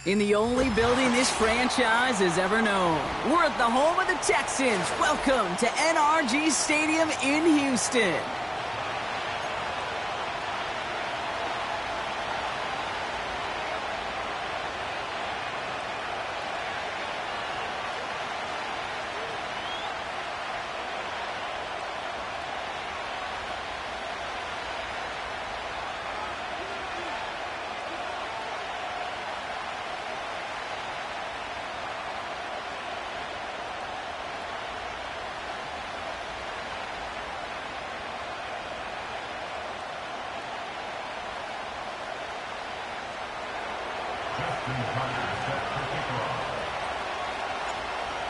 in the only building this franchise has ever known. We're at the home of the Texans. Welcome to NRG Stadium in Houston.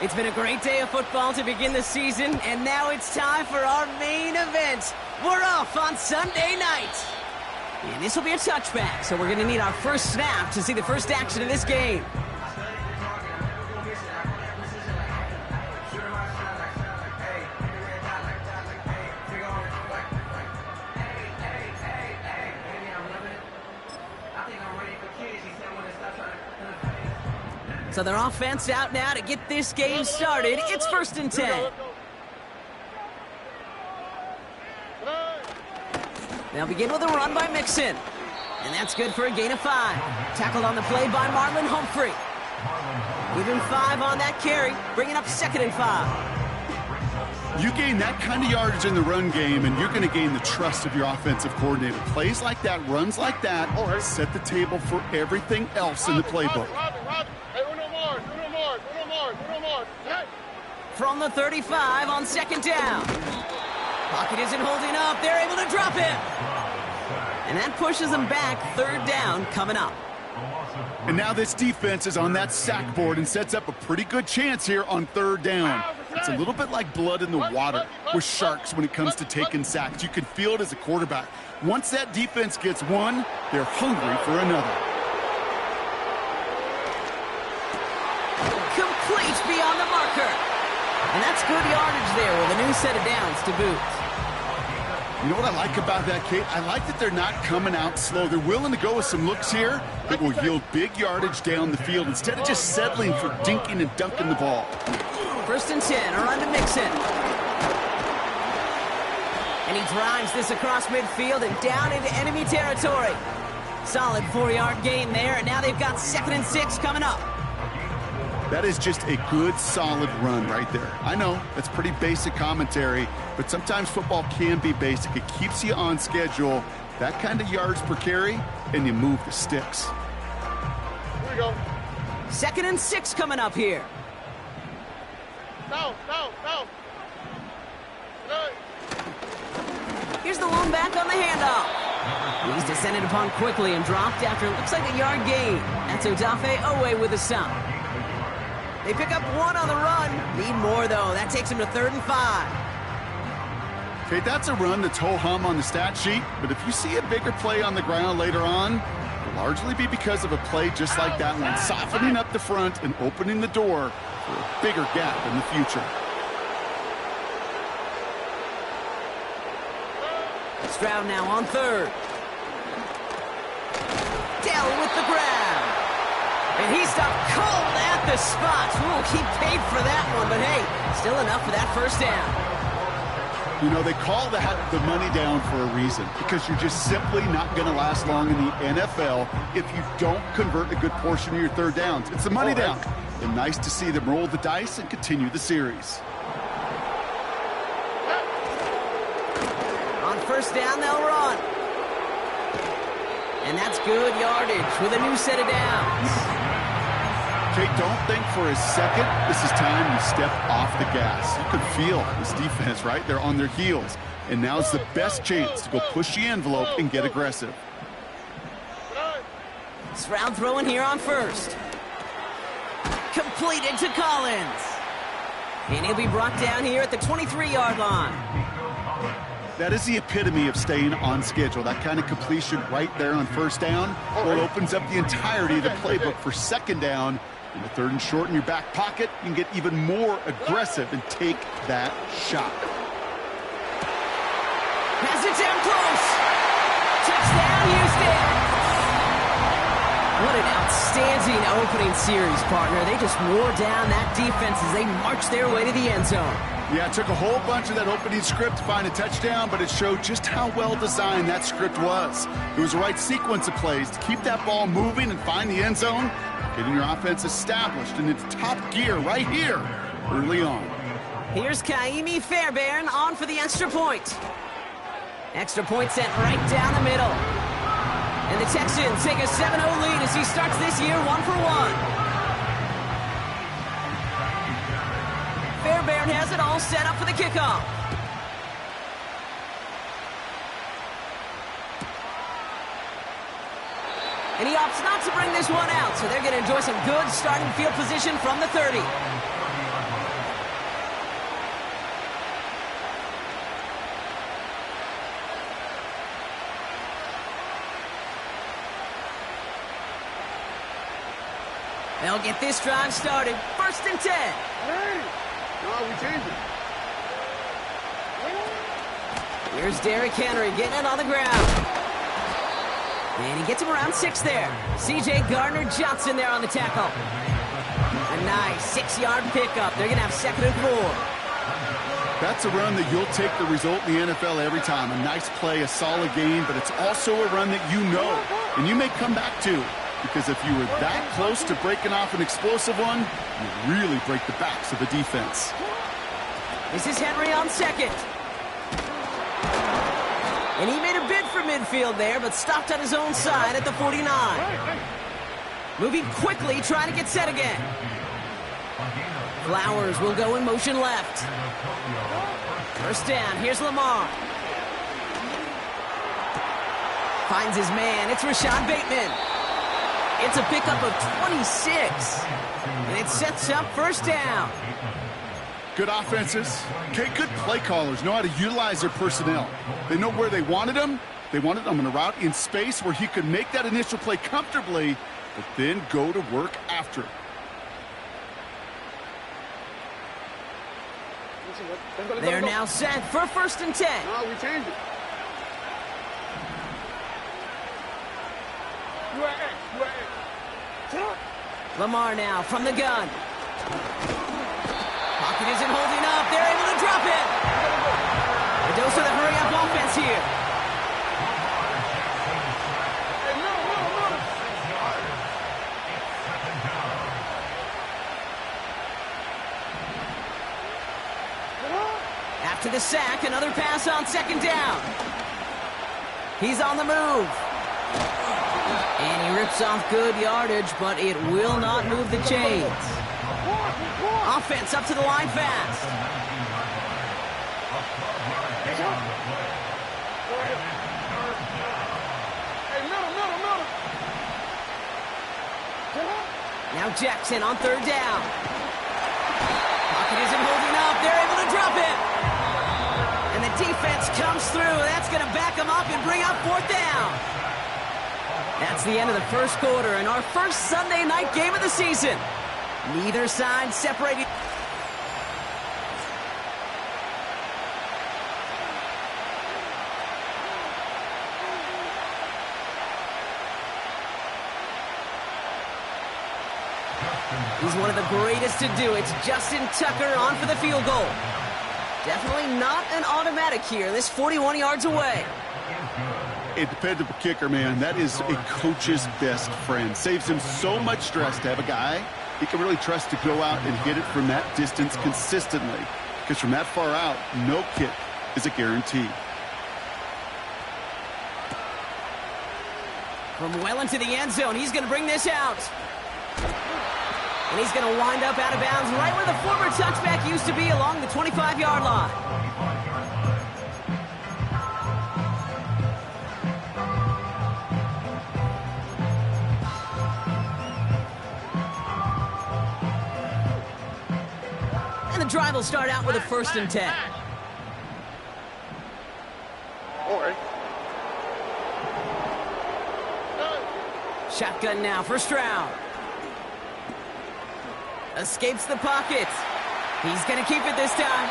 It's been a great day of football to begin the season, and now it's time for our main event. We're off on Sunday night. And this will be a touchback, so we're going to need our first snap to see the first action of this game. So their offense out now to get this game started. It's 1st and 10. They'll begin with a run by Mixon. And that's good for a gain of 5. Tackled on the play by Marlon Humphrey. Give him 5 on that carry, bringing up 2nd and 5. You gain that kind of yardage in the run game, and you're going to gain the trust of your offensive coordinator. Plays like that, runs like that, set the table for everything else in the playbook. From the 35 on 2nd down. Pocket isn't holding up. They're able to drop him. And that pushes them back. 3rd down coming up. And now this defense is on that sack board and sets up a pretty good chance here on 3rd down. It's a little bit like blood in the water with sharks when it comes to taking sacks. You can feel it as a quarterback. Once that defense gets one, they're hungry for another. Complete beyond the marker. And that's good yardage there with a new set of downs to boot. You know what I like about that, Kate? I like that they're not coming out slow. They're willing to go with some looks here that will yield big yardage down the field instead of just settling for dinking and dunking the ball. 1st and 10, a run to Mixon. And he drives this across midfield and down into enemy territory. Solid 4-yard gain there, and now they've got 2nd and 6 coming up. That is just a good, solid run right there. I know, that's pretty basic commentary, but sometimes football can be basic. It keeps you on schedule, that kind of yards per carry, and you move the sticks. Here we go. 2nd and 6 coming up here. Down. Here's the lone back on the handoff. He's descended upon quickly and dropped after it looks like a yard gain. That's Odafe Owe with a stop. They pick up 1 on the run. Need more, though. That takes him to 3rd and 5. Okay, that's a run that's ho-hum on the stat sheet, but if you see a bigger play on the ground later on, it'll largely be because of a play just like that one, softening up the front and opening the door for a bigger gap in the future. Stroud now on 3rd. Dell with the grab. And he stopped cold at the spot. Ooh, he paid for that one, but hey, still enough for that 1st down. You know, they call that the money down for a reason, because you're just simply not going to last long in the NFL if you don't convert a good portion of your 3rd downs. It's the money down. And nice to see them roll the dice and continue the series. On 1st down, they'll run. And that's good yardage with a new set of downs. Kate, don't think for a second this is time you step off the gas. You can feel this defense, right? They're on their heels. And now's the best chance to go push the envelope and get aggressive. Stroud throwing here on 1st. Completed to Collins. And he'll be brought down here at the 23-yard line. That is the epitome of staying on schedule. That kind of completion right there on 1st down. Well, opens up the entirety of the playbook for 2nd down. In the 3rd and short in your back pocket, you can get even more aggressive and take that shot. Has it down close. Touchdown, Houston. What an outstanding opening series, partner. They just wore down that defense as they marched their way to the end zone. Yeah, it took a whole bunch of that opening script to find a touchdown, but it showed just how well designed that script was. It was the right sequence of plays to keep that ball moving and find the end zone, getting your offense established in its top gear right here early on. Here's Kaimi Fairbairn on for the extra point. Extra point sent right down the middle. And the Texans take a 7-0 lead as he starts this year 1-for-1. Fairbairn has it all set up for the kickoff. And he opts not to bring this one out, so they're going to enjoy some good starting field position from the 30. They'll get this drive started. 1st and 10. Hey! No, we changed it. Here's Derrick Henry getting it on the ground. And he gets him around 6 there. C.J. Gardner-Johnson there on the tackle. A nice 6-yard pickup. They're going to have 2nd and 4. That's a run that you'll take the result in the NFL every time. A nice play, a solid game, but it's also a run that you know and you may come back to. Because if you were that close to breaking off an explosive one, you really break the backs of the defense. This is Henry on 2nd. And he made a bid for midfield there, but stopped on his own side at the 49. Moving quickly, trying to get set again. Flowers will go in motion left. 1st down, here's Lamar. Finds his man, it's Rashad Bateman. It's a pickup of 26. And it sets up 1st down. Good offenses, okay, good play callers know how to utilize their personnel. They know where they wanted him. They wanted him on a route in space where he could make that initial play comfortably, but then go to work after. They're now set for 1st and 10. No, we changed it. Lamar now from the gun. Pocket isn't holding up. They're able to drop it. A dose of the hurry-up offense here. After the sack, another pass on 2nd down. He's on the move. And he rips off good yardage, but it will not move the chains. Offense up to the line fast. Now Jackson on 3rd down. Pocket isn't holding up. They're able to drop it. And the defense comes through. That's going to back them up and bring up 4th down. That's the end of the 1st quarter and our first Sunday night game of the season. Neither side separated. He's one of the greatest to do it. Justin Tucker on for the field goal. Definitely not an automatic here. This 41 yards away. A dependable kicker, man. That is a coach's best friend. Saves him so much stress to have a guy he can really trust to go out and hit it from that distance consistently. Because from that far out, no kick is a guarantee. From well into the end zone, he's going to bring this out. And he's going to wind up out of bounds right where the former touchback used to be along the 25-yard line. And the drive will start out with a 1st and 10. All right. Shotgun now, 1st round. Escapes the pocket. He's going to keep it this time.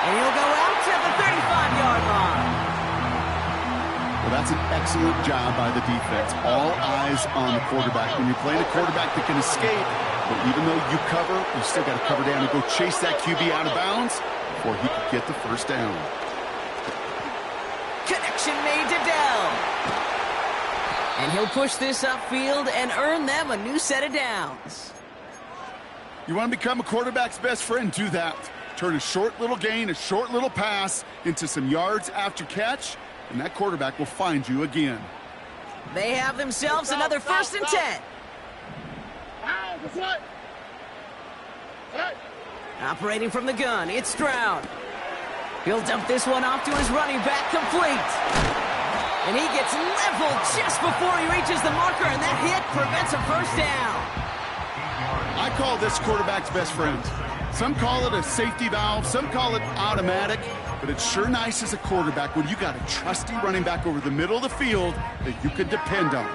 And he'll go out to the 35-yard line. Well, that's an excellent job by the defense. All eyes on the quarterback. When you're playing a quarterback that can escape, but even though you cover, you still got to cover down and go chase that QB out of bounds before he could get the first down. Connection made to Dell. And he'll push this upfield and earn them a new set of downs. You want to become a quarterback's best friend? Do that. Turn a short little gain, a short little pass into some yards after catch, and that quarterback will find you again. They have themselves another 1st and 10. Operating from the gun, it's Stroud. He'll dump this one off to his running back, complete. And he gets leveled just before he reaches the marker, and that hit prevents a first down. I call this quarterback's best friend. Some call it a safety valve, some call it automatic, but it's sure nice as a quarterback when you got a trusty running back over the middle of the field that you can depend on.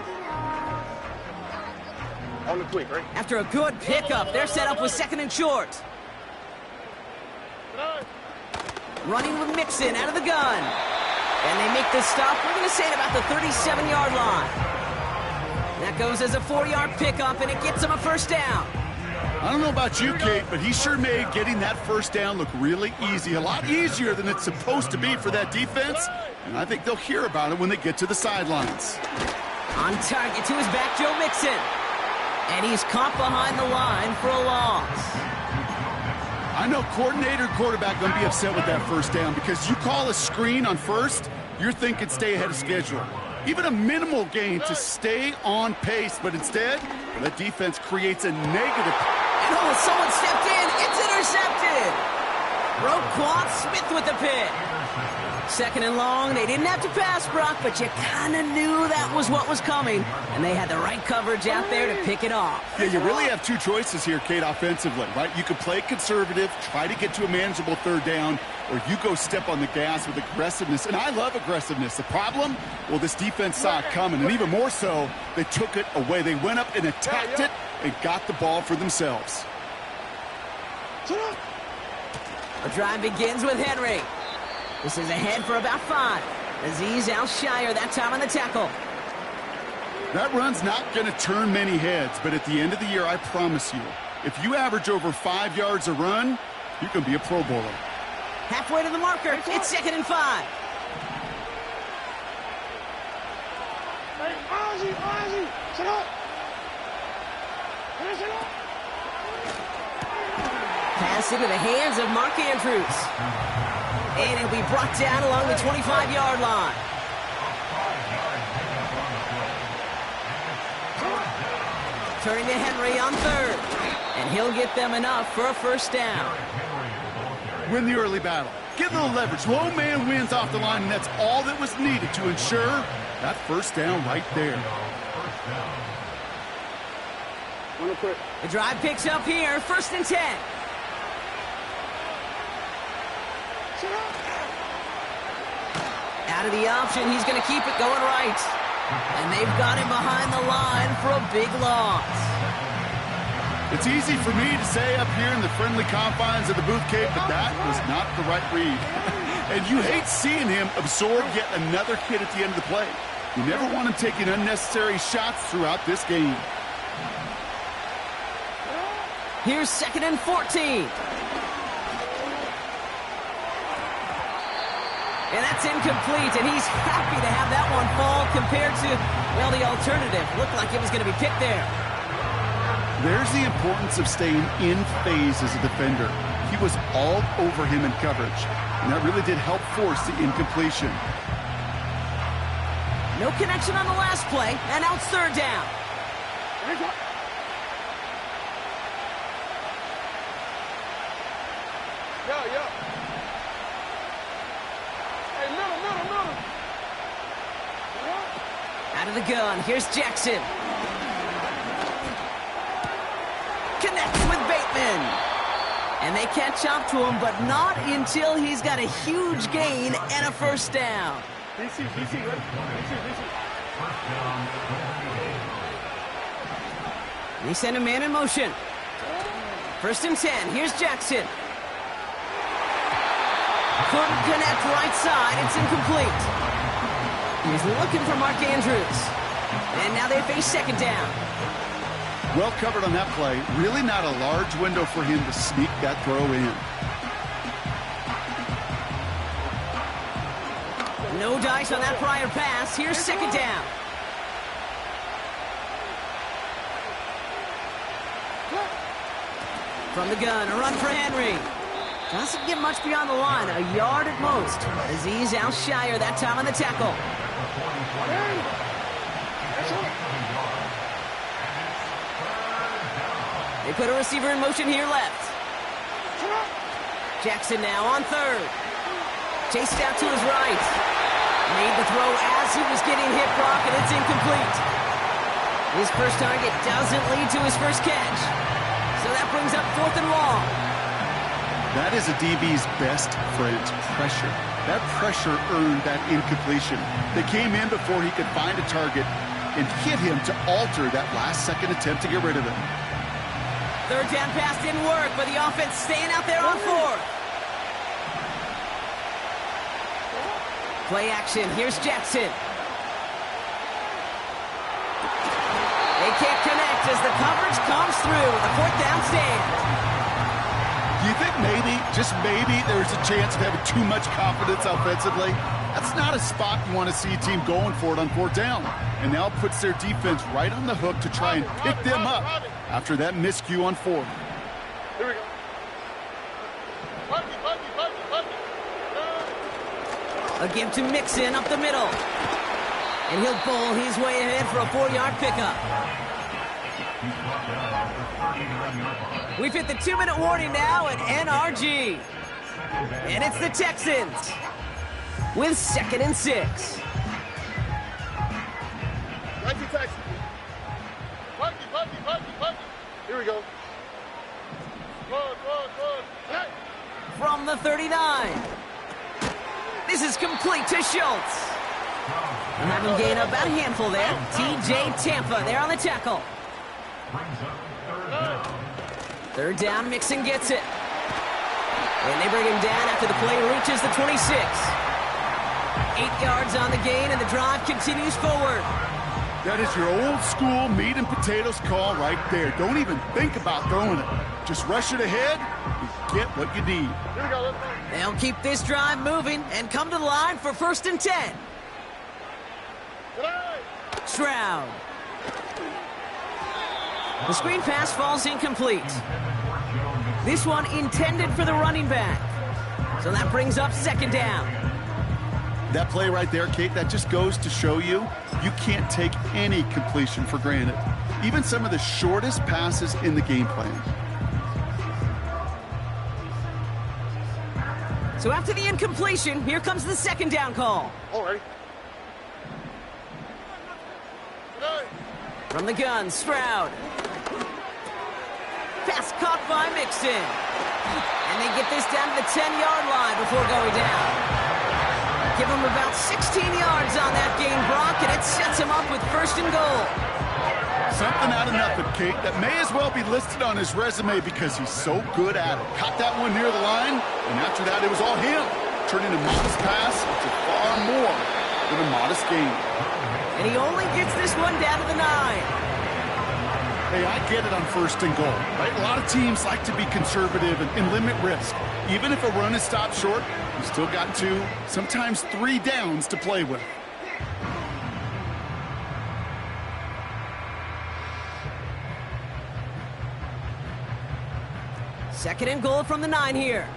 On the quick, right? After a good pickup, they're set up with 2nd and short. Running with Mixon out of the gun. And they make the stop, we're going to say, at about the 37-yard line. That goes as a 4-yard pickup, and it gets them a first down. I don't know about you, Kate, but he sure made getting that first down look really easy. A lot easier than it's supposed to be for that defense. And I think they'll hear about it when they get to the sidelines. On target to his back, Joe Mixon. And he's caught behind the line for a loss. I know coordinator and quarterback going to be upset with that first down because you call a screen on first, you're thinking stay ahead of schedule. Even a minimal gain to stay on pace, but instead, the defense creates a negative. And oh, someone stepped in. It's intercepted. Roquan Smith with the pick. 2nd and long. They didn't have to pass, Brock, but you kind of knew that was what was coming. And they had the right coverage out there to pick it off. Yeah, you really have two choices here, Kate, offensively, right? You can play conservative, try to get to a manageable 3rd down, or you go step on the gas with aggressiveness. And I love aggressiveness. The problem? Well, this defense saw it coming, and even more so, they took it away. They went up and attacked it and got the ball for themselves. The drive begins with Henry. This is ahead for about 5. Azeez Al-Shire that time on the tackle. That run's not going to turn many heads, but at the end of the year, I promise you, if you average over 5 yards a run, you can be a Pro Bowler. Halfway to the marker, it's 2nd and 5. Pass into the hands of Mark Andrews. And it'll be brought down along the 25-yard line. Turning to Henry on 3rd. And he'll get them enough for a first down. Win the early battle. Get a little leverage. Low man wins off the line, and that's all that was needed to ensure that first down right there. The drive picks up here, 1st and 10. Out of the option, he's going to keep it going right. And they've got him behind the line for a big loss. It's easy for me to say up here in the friendly confines of the Booth Cave, but that was not the right read. And you hate seeing him absorb yet another hit at the end of the play. You never want him taking unnecessary shots throughout this game. Here's 2nd and 14. And that's incomplete, and he's happy to have that one fall compared to, well, the alternative. Looked like it was going to be picked there. There's the importance of staying in phase as a defender. He was all over him in coverage, and that really did help force the incompletion. No connection on the last play, and now it's 3rd down. Yeah. Out of the gun, here's Jackson. Connects with Bateman. And they catch up to him, but not until he's got a huge gain and a first down. DC, ready? DC. They send a man in motion. 1st and 10, here's Jackson. Couldn't connect right side, it's incomplete. He's looking for Mark Andrews. And now they face second down. Well covered on that play. Really not a large window for him to sneak that throw in. No dice on that prior pass. Here's second down. From the gun, a run for Henry. Doesn't get much beyond the line, a yard at most. Azeez Al-Shaair that time on the tackle. They put a receiver in motion here left. Jackson now on third. Chased out to his right. Made the throw as he was getting hit, Brock, and it's incomplete. His first target doesn't lead to his first catch. So that brings up 4th and long. That is a DB's best friend, pressure. That pressure earned that incompletion. They came in before he could find a target and hit him to alter that last-second attempt to get rid of it. Third down pass didn't work, but the offense staying out there on 4th. Play action. Here's Jackson. They can't connect as the coverage comes through. The 4th down stand. Do you think maybe, just maybe, there's a chance of having too much confidence offensively? That's not a spot you want to see a team going for it on 4th down. And now puts their defense right on the hook to try and pick them up after that miscue on 4th. Here we go. A give to Mixon up the middle. And he'll bowl his way ahead for a 4-yard pickup. We've hit the 2-minute warning now at NRG. And it's the Texans with 2nd and 6. Here we go. From the 39. This is complete to Schultz. And have him gain about a handful there. TJ Tampa there on the tackle. 3rd down, Mixon gets it. And they bring him down after the play reaches the 26. 8 yards on the gain, and the drive continues forward. That is your old school meat and potatoes call right there. Don't even think about throwing it. Just rush it ahead and get what you need. Here we go. Let's go. They'll keep this drive moving and come to the line for 1st and 10. Stroud. The screen pass falls incomplete. This one intended for the running back. So that brings up 2nd down. That play right there, Kate, that just goes to show you can't take any completion for granted. Even some of the shortest passes in the game plan. So after the incompletion, here comes the 2nd down call. All right. From the gun, Stroud. Pass caught by Mixon. And they get this down to the 10-yard line before going down. Give him about 16 yards on that gain, Brock, and it sets him up with 1st and goal. Something out of nothing, Kate, that may as well be listed on his resume because he's so good at it. Caught that one near the line, and after that, it was all him. Turning a modest pass into far more than a modest gain. And he only gets this one down to the 9. Hey, I get it on 1st and goal, right? A lot of teams like to be conservative and limit risk. Even if a run is stopped short, you still got 2, sometimes 3 downs to play with. Second and goal from the 9 here.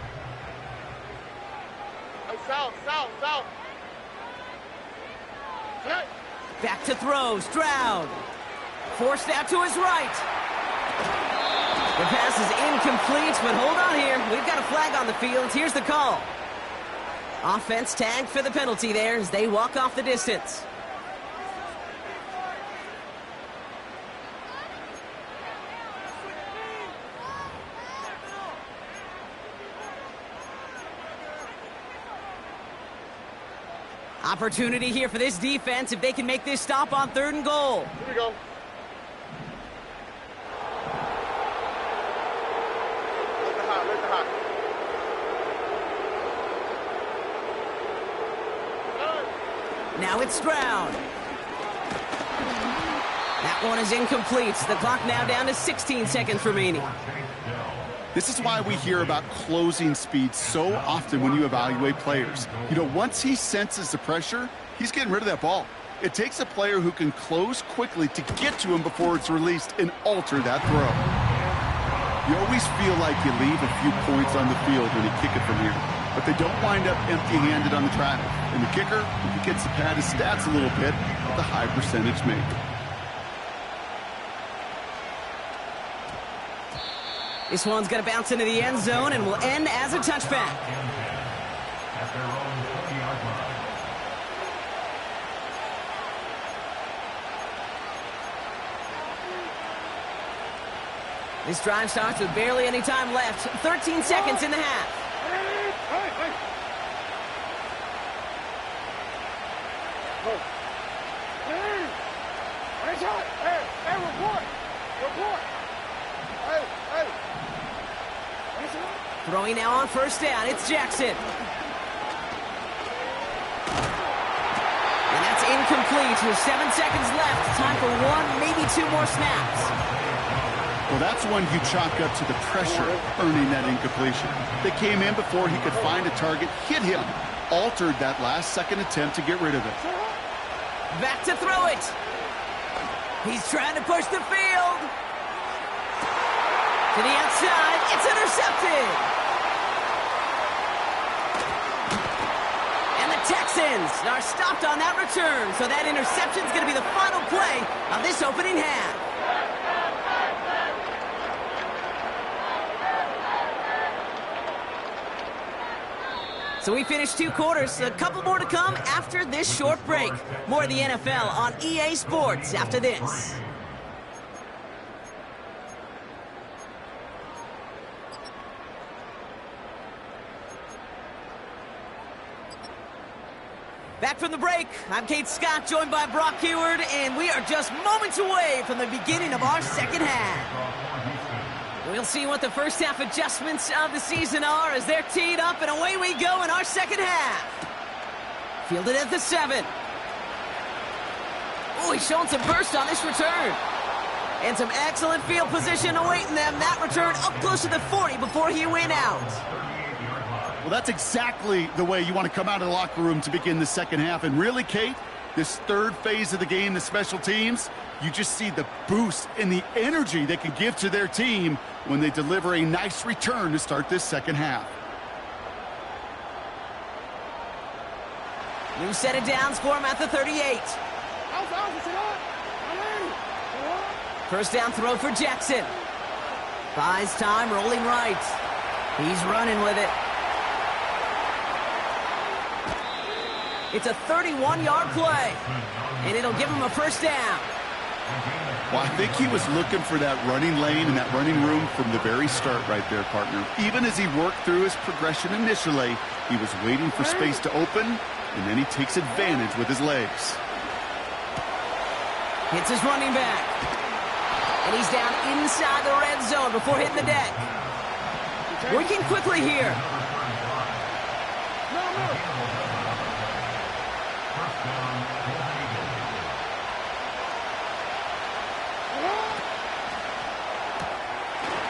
South. Back to throw, Stroud. Forced out to his right. The pass is incomplete, but hold on here. We've got a flag on the field. Here's the call. Offense tagged for the penalty there as they walk off the distance. Opportunity here for this defense if they can make this stop on 3rd and goal. Here we go. Let the hot. Now it's Stroud. That one is incomplete. The clock now down to 16 seconds remaining. This is why we hear about closing speed so often when you evaluate players. You know, once he senses the pressure, he's getting rid of that ball. It takes a player who can close quickly to get to him before it's released and alter that throw. You always feel like you leave a few points on the field when you kick it from here, but they don't wind up empty-handed on the track. And the kicker, if he gets to pad his stats a little bit, the high percentage make. This one's going to bounce into the end zone and will end as a touchback. This drive starts with barely any time left. 13 seconds in the half. Throwing now on first down. It's Jackson. And that's incomplete with 7 seconds left. Time for one, maybe two more snaps. Well, that's one you chalk up to the pressure earning that incompletion. They came in before he could find a target, hit him, altered that last-second attempt to get rid of it. Back to throw it. He's trying to push the field. To the outside, it's intercepted. And the Texans are stopped on that return, so that interception is going to be the final play of this opening half. So we finished 2 quarters, a couple more to come after this short break. More of the NFL on EA Sports after this. Back from the break, I'm Kate Scott, joined by Brock Huard, and we are just moments away from the beginning of our second half. We'll see what the first half adjustments of the season are as they're teed up, and away we go in our second half. Fielded at the 7. Oh, he's showing some burst on this return. And some excellent field position awaiting them. That return up close to the 40 before he went out. Well, that's exactly the way you want to come out of the locker room to begin the second half. And really, Kate, this third phase of the game, the special teams, you just see the boost and the energy they can give to their team when they deliver a nice return to start this second half. New set of downs for him at the 38. First down throw for Jackson. Buys time, rolling right. He's running with it. It's a 31-yard play, and it'll give him a first down. Well, I think he was looking for that running lane and that running room from the very start right there, partner. Even as he worked through his progression initially, he was waiting for space to open, and then he takes advantage with his legs. Hits his running back. And he's down inside the red zone before hitting the deck. Working quickly here.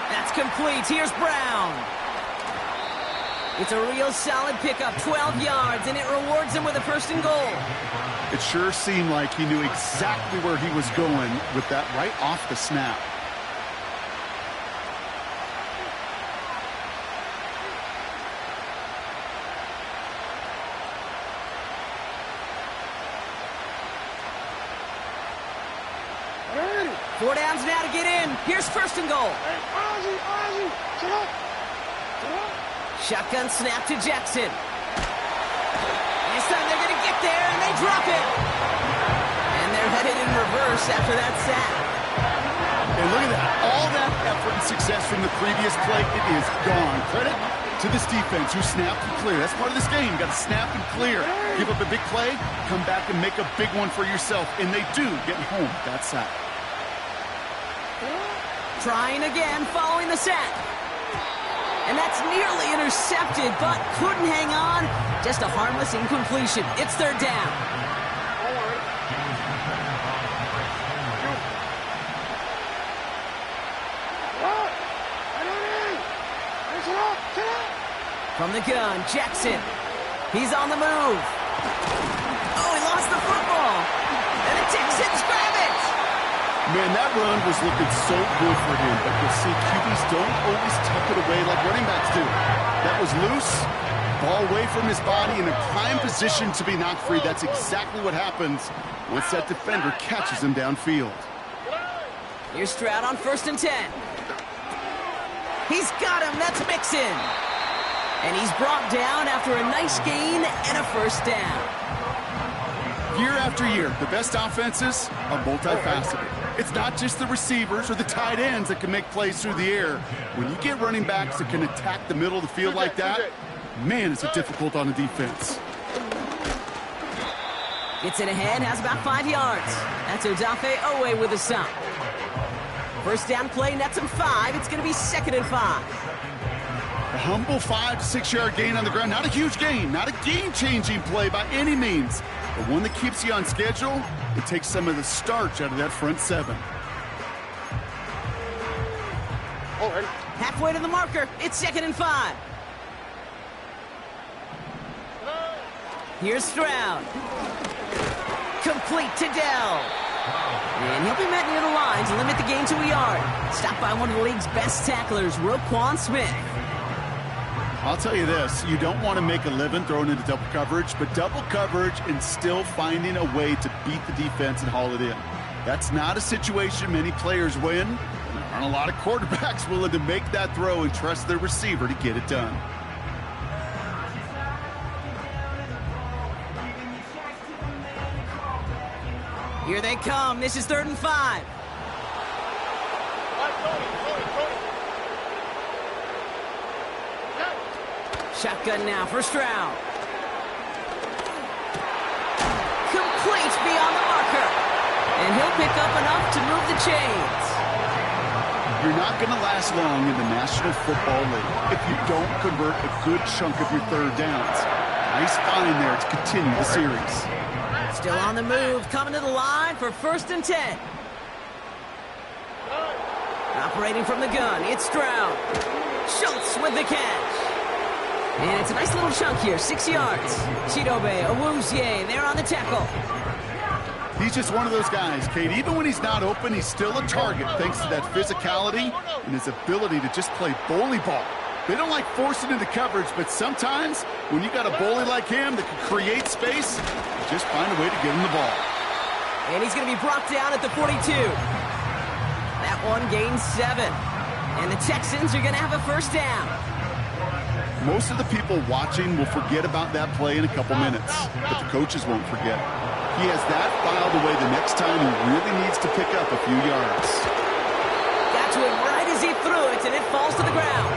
That's complete. Here's Brown. It's a real solid pickup, 12 yards, and it rewards him with a first and goal. It sure seemed like he knew exactly where he was going with that right off the snap. Four downs now to get in. Here's first and goal. Shotgun snap to Jackson. This time they're going to get there, and they drop it. And they're headed in reverse after that sack. And look at that. All that effort and success from the previous play, it is gone. Credit to this defense who snapped and clear. That's part of this game. You got to snap and clear. Give up a big play, come back and make a big one for yourself. And they do get home that sack. Trying again following the sack. And that's nearly intercepted, but couldn't hang on. Just a harmless incompletion. It's third down. From the gun, Jackson. He's on the move. Oh, he lost the football. And the Texans grab it. Man, that run was looking so good for him, but you'll see QBs don't always tuck it away like running backs do. That was loose, ball away from his body in a prime position to be knocked free. That's exactly what happens once that defender catches him downfield. Here's Stroud on 1st and 10. He's got him. That's Mixon. And he's brought down after a nice gain and a 1st down. Year after year, the best offenses are multifaceted. It's not just the receivers or the tight ends that can make plays through the air. When you get running backs that can attack the middle of the field like that, man, is it difficult on the defense. Gets it ahead, has about 5 yards. That's Odafe Owe with a stop. 1st down play, nets him 5. It's going to be 2nd and 5. A humble 5 to 6 yard gain on the ground. Not a huge gain, not a game-changing play by any means, but one that keeps you on schedule. It takes some of the starch out of that front 7. Halfway to the marker. It's 2nd and 5. Here's Stroud. Complete to Dell. And he'll be met near the line to limit the gain to a yard. Stopped by one of the league's best tacklers, Roquan Smith. I'll tell you this, you don't want to make a living throwing into double coverage, but double coverage and still finding a way to beat the defense and haul it in. That's not a situation many players win. There aren't a lot of quarterbacks willing to make that throw and trust their receiver to get it done. Here they come. This is 3rd and 5. Shotgun now for Stroud. Complete beyond the marker. And he'll pick up enough to move the chains. You're not going to last long in the National Football League if you don't convert a good chunk of your 3rd downs. Nice find there to continue the series. Still on the move, coming to the line for 1st and 10. Operating from the gun, it's Stroud. Schultz with the catch. And it's a nice little chunk here, 6 yards. Chidobe Awuzie there on the tackle. He's just one of those guys, Kate. Even when he's not open, he's still a target thanks to that physicality and his ability to just play bully ball. They don't like forcing into coverage, but sometimes when you got a bully like him that can create space, just find a way to get him the ball. And he's going to be brought down at the 42. That one gains 7. And the Texans are going to have a 1st down. Most of the people watching will forget about that play in a couple minutes, but the coaches won't forget. He has that filed away the next time he really needs to pick up a few yards. Got to him right as he threw it, and it falls to the ground.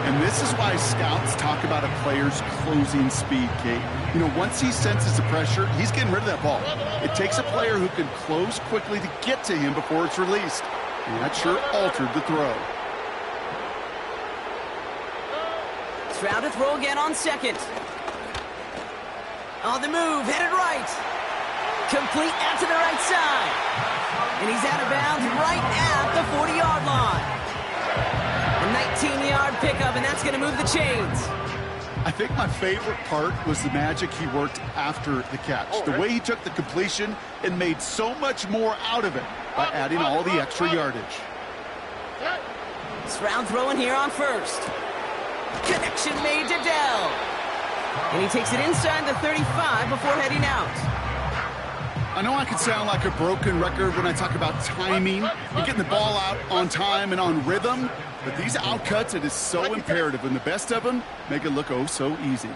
And this is why scouts talk about a player's closing speed, Kate. You know, once he senses the pressure, he's getting rid of that ball. It takes a player who can close quickly to get to him before it's released. And that sure altered the throw. Stroud to throw again on 2nd. On the move, headed right. Complete out to the right side. And he's out of bounds right at the 40-yard line. A 19-yard pickup, and that's going to move the chains. I think my favorite part was the magic he worked after the catch. The way he took the completion and made so much more out of it by adding all the extra yardage. Stroud throwing here on 1st. Connection made to Dell. And he takes it inside the 35 before heading out. I know I can sound like a broken record when I talk about timing and getting the ball out on time and on rhythm, but these outcuts, it is so imperative, and the best of them make it look oh so easy.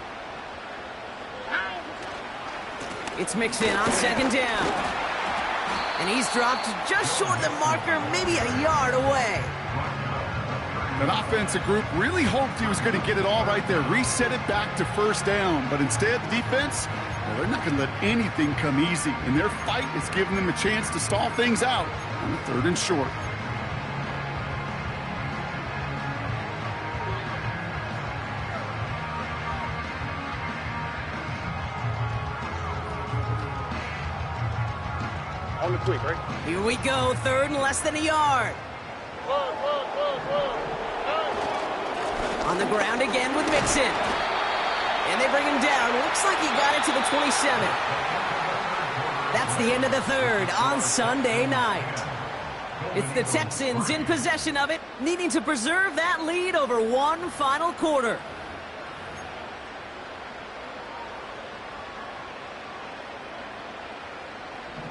It's Mixon on 2nd down. And he's dropped just short of the marker, maybe a yard away. That offensive group really hoped he was going to get it all right there, reset it back to 1st down, but instead the defense, well, they're not going to let anything come easy, and their fight is giving them a chance to stall things out on the 3rd and short. On the quick, right? Here we go, 3rd and less than a yard. On On the ground again with Mixon. And they bring him down. Looks like he got it to the 27. That's the end of the third on Sunday night. It's the Texans in possession of it, needing to preserve that lead over one final quarter.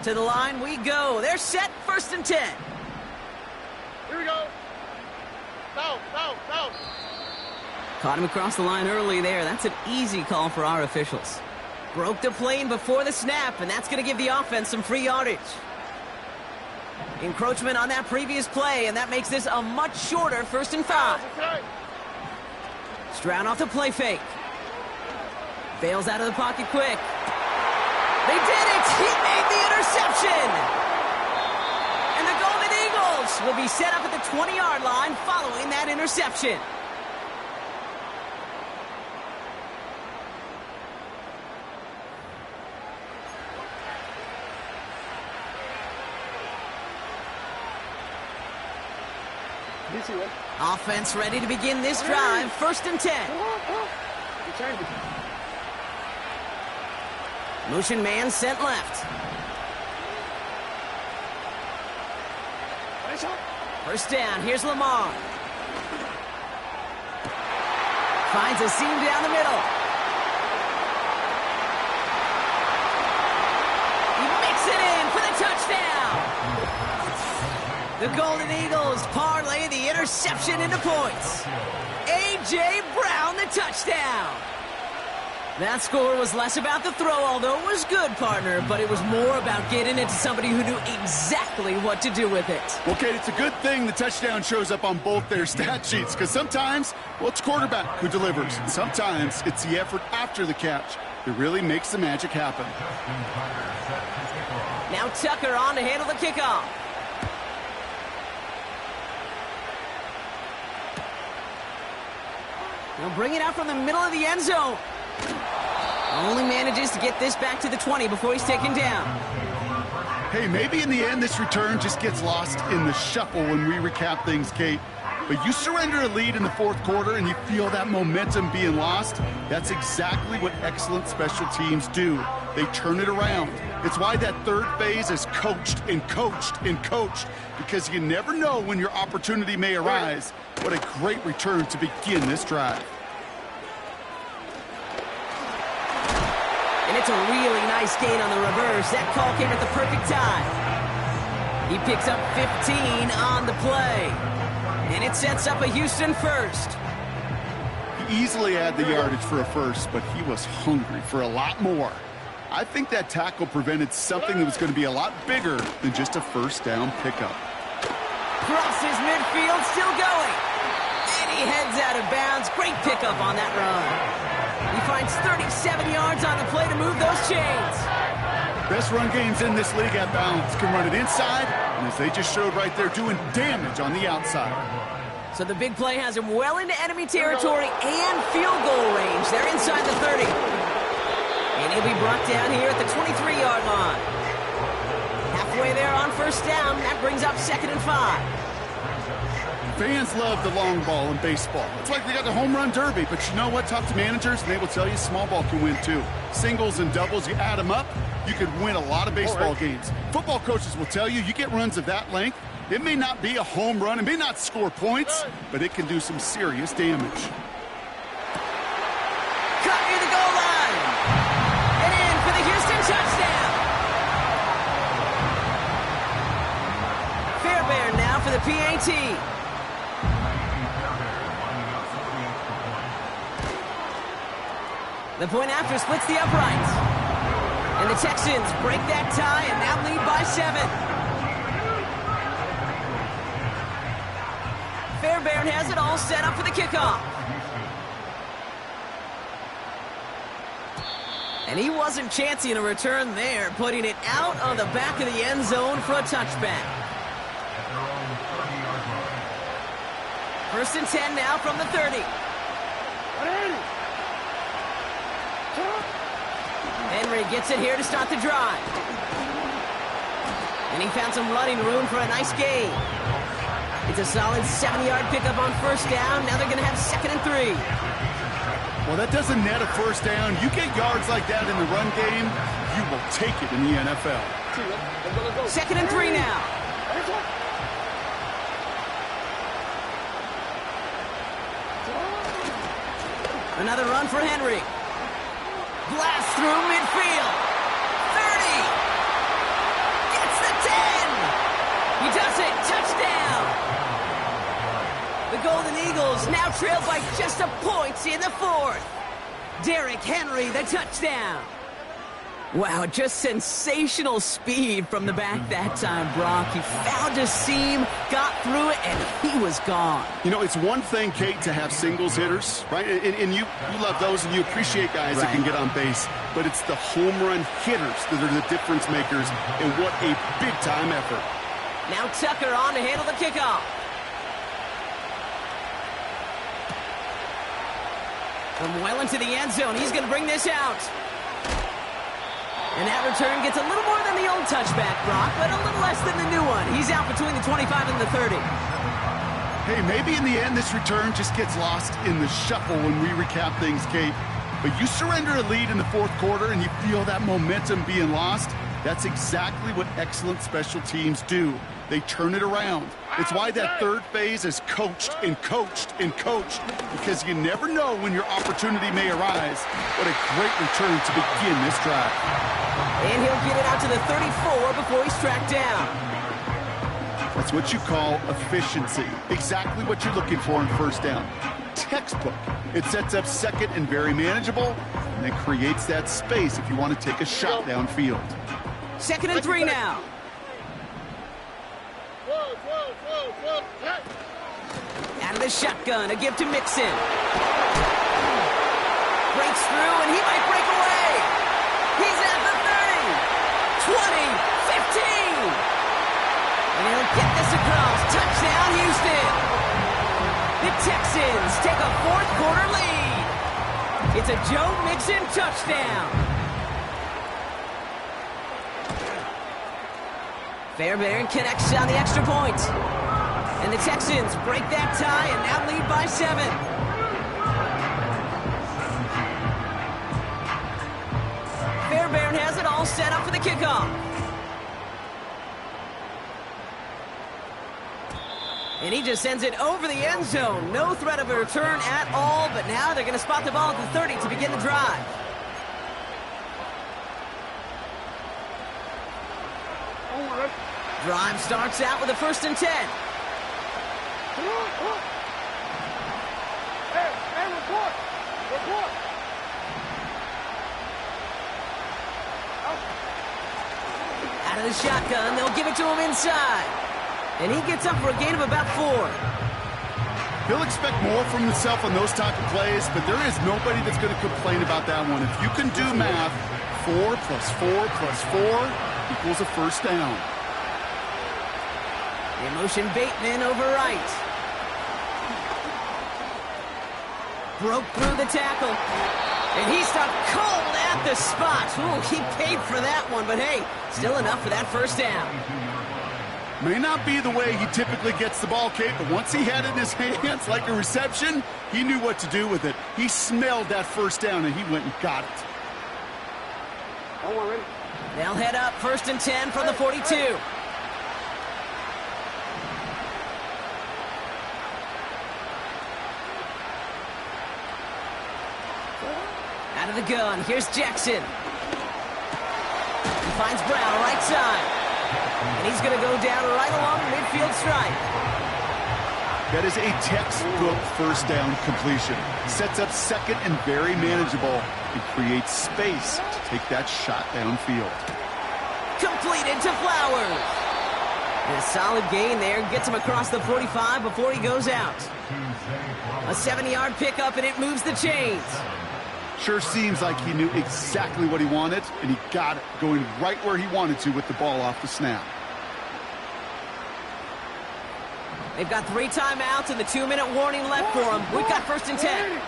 To the line we go. They're set, 1st and 10. Here we go. Down. Caught him across the line early there. That's an easy call for our officials. Broke the plane before the snap, and that's going to give the offense some free yardage. Encroachment on that previous play, and that makes this a much shorter 1st and 5. Stroud off the play fake. Bails out of the pocket quick. They did it! He made the interception! And the Golden Eagles will be set up at the 20-yard line following that interception. Offense ready to begin this drive. 1st and 10. Motion man sent left. 1st down. Here's Lamar. Finds a seam down the middle. He makes it in for the touchdown. The Golden Eagles parlay the interception into points. A.J. Brown, the touchdown. That score was less about the throw, although it was good, partner, but it was more about getting it to somebody who knew exactly what to do with it. Well, Kate, it's a good thing the touchdown shows up on both their stat sheets, because sometimes, well, it's quarterback who delivers. And sometimes it's the effort after the catch that really makes the magic happen. Now Tucker on to handle the kickoff. He'll bring it out from the middle of the end zone. Only manages to get this back to the 20 before he's taken down. Hey, maybe in the end this return just gets lost in the shuffle when we recap things, Kate. But you surrender a lead in the 4th quarter and you feel that momentum being lost. That's exactly what excellent special teams do. They turn it around. It's why that 3rd phase is coached and coached and coached, because you never know when your opportunity may arise. What a great return to begin this drive. And it's a really nice gain on the reverse. That call came at the perfect time. He picks up 15 on the play. And it sets up a Houston 1st. He easily had the yardage for a 1st, but he was hungry for a lot more. I think that tackle prevented something that was going to be a lot bigger than just a 1st down pickup. Crosses midfield, still going. And he heads out of bounds. Great pickup on that run. He finds 37 yards on the play to move those chains. Best run games in this league at balance can run it inside, and as they just showed right there, doing damage on the outside. So the big play has him well into enemy territory and field goal range. They're inside the 30. And he'll be brought down here at the 23-yard line. Halfway there on 1st down. That brings up 2nd and 5. Fans love the long ball in baseball. It's like they got the home run derby, but you know what? Talk to managers, and they will tell you small ball can win too. Singles and doubles, you add them up, you could win a lot of baseball games. Football coaches will tell you, you get runs of that length, it may not be a home run, it may not score points, but it can do some serious damage. Cut near the goal line. And in for the Houston touchdown. Fairbairn now for the PAT. The point after splits the uprights. And the Texans break that tie and now lead by 7. Fairbairn has it all set up for the kickoff. And he wasn't chancing a return there, putting it out on the back of the end zone for a touchback. 1st and 10 now from the 30. Henry gets it here to start the drive. And he found some running room for a nice gain. It's a solid 70-yard pickup on first down. Now they're going to have 2nd and 3. Well, that doesn't net a first down. You get yards like that in the run game, you will take it in the NFL. 2nd and 3 now. Another run for Henry. Blast through midfield. 30. Gets the 10. He does it. Touchdown. The Golden Eagles now trail by just a point in the 4th. Derrick Henry, the touchdown. Wow, just sensational speed from the back that time, Brock. He found a seam, got through it, and he was gone. You know, it's one thing, Kate, to have singles hitters, right? And you love those, and you appreciate guys that can get on base. But it's the home run hitters that are the difference makers, and what a big-time effort. Now Tucker on to handle the kickoff. From well into the end zone, he's going to bring this out. And that return gets a little more than the old touchback, Brock, but a little less than the new one. He's out between the 25 and the 30. Hey, maybe in the end this return just gets lost in the shuffle when we recap things, Kate. But you surrender a lead in the 4th quarter and you feel that momentum being lost. That's exactly what excellent special teams do. They turn it around. It's why that 3rd phase is coached and coached and coached, because you never know when your opportunity may arise. What a great return to begin this drive. And he'll get it out to the 34 before he's tracked down. That's what you call efficiency. Exactly what you're looking for in first down. Textbook. It sets up 2nd and very manageable, and it creates that space if you want to take a shot downfield. 2nd and 3 now. Out of the shotgun, a give to Mixon. Breaks through, and he might break away. He's at the 30, 20, 15. And he'll get this across. Touchdown, Houston. The Texans take a 4th quarter lead. It's a Joe Mixon touchdown. Fairbairn connects on the extra point. And the Texans break that tie and now lead by 7. Fairbairn has it all set up for the kickoff. And he just sends it over the end zone. No threat of a return at all, but now they're going to spot the ball at the 30 to begin the drive. Drive starts out with a 1st and 10. Hey, report! Report! Out of the shotgun, they'll give it to him inside. And he gets up for a gain of about 4. He'll expect more from himself on those type of plays, but there is nobody that's going to complain about that one. If you can do math, 4 plus 4 plus 4 equals a first down. The motion Bateman over right. Broke through the tackle. And he stopped cold at the spot. Ooh, he paid for that one, but hey, still enough for that first down. May not be the way he typically gets the ball, Kate, but once he had it in his hands like a reception, he knew what to do with it. He smelled that first down, and he went and got it. They'll head up 1st and 10 from the 42. Out of the gun, here's Jackson. He finds Brown right side. And he's going to go down right along the midfield stripe. That is a textbook first down completion. Sets up 2nd and very manageable and creates space to take that shot downfield. Completed to Flowers. And a solid gain there. Gets him across the 45 before he goes out. A 70-yard pickup, and it moves the chains. Sure seems like he knew exactly what he wanted, and he got it, going right where he wanted to with the ball off the snap. They've got 3 timeouts and the 2-minute warning left for them. We've got 1st and 10.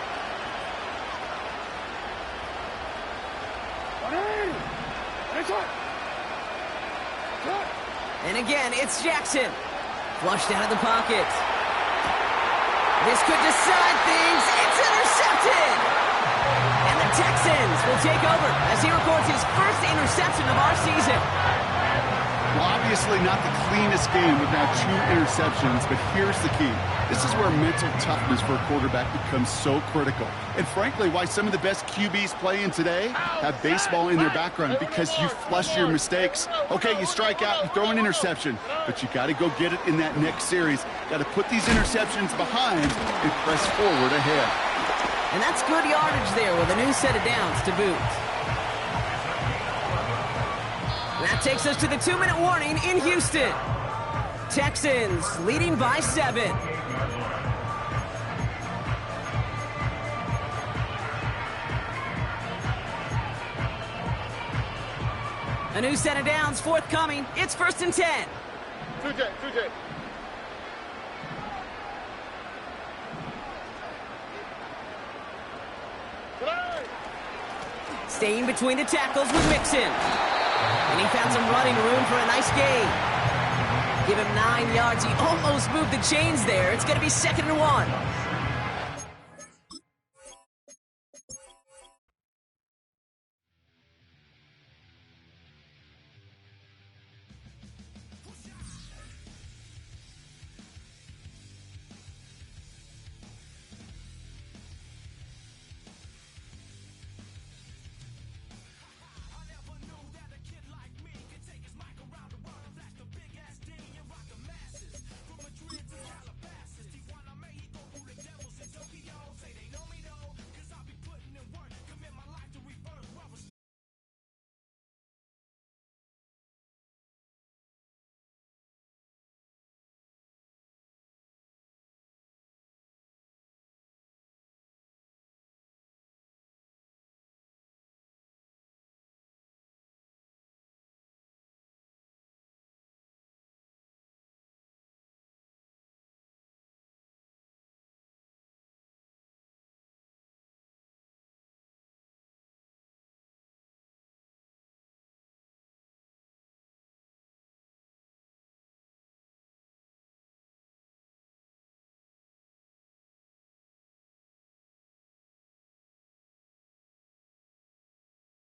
And again, it's Jackson. Flushed out of the pocket. This could decide things. It's intercepted! And the Texans will take over as he records his first interception of our season. Well, obviously not the cleanest game with now 2 interceptions, but here's the key. This is where mental toughness for a quarterback becomes so critical. And frankly, why some of the best QBs playing today have baseball in their background, because you flush your mistakes. Okay, you strike out, you throw an interception, but you got to go get it in that next series. Got to put these interceptions behind and press forward ahead. And that's good yardage there with a new set of downs to boot. That takes us to the 2-minute warning in Houston. Texans leading by 7. A new set of downs forthcoming. It's 1st and 10. 2-10. Staying between the tackles with Mixon. And he found some running room for a nice gain. Give him 9 yards. He almost moved the chains there. It's going to be 2nd and 1.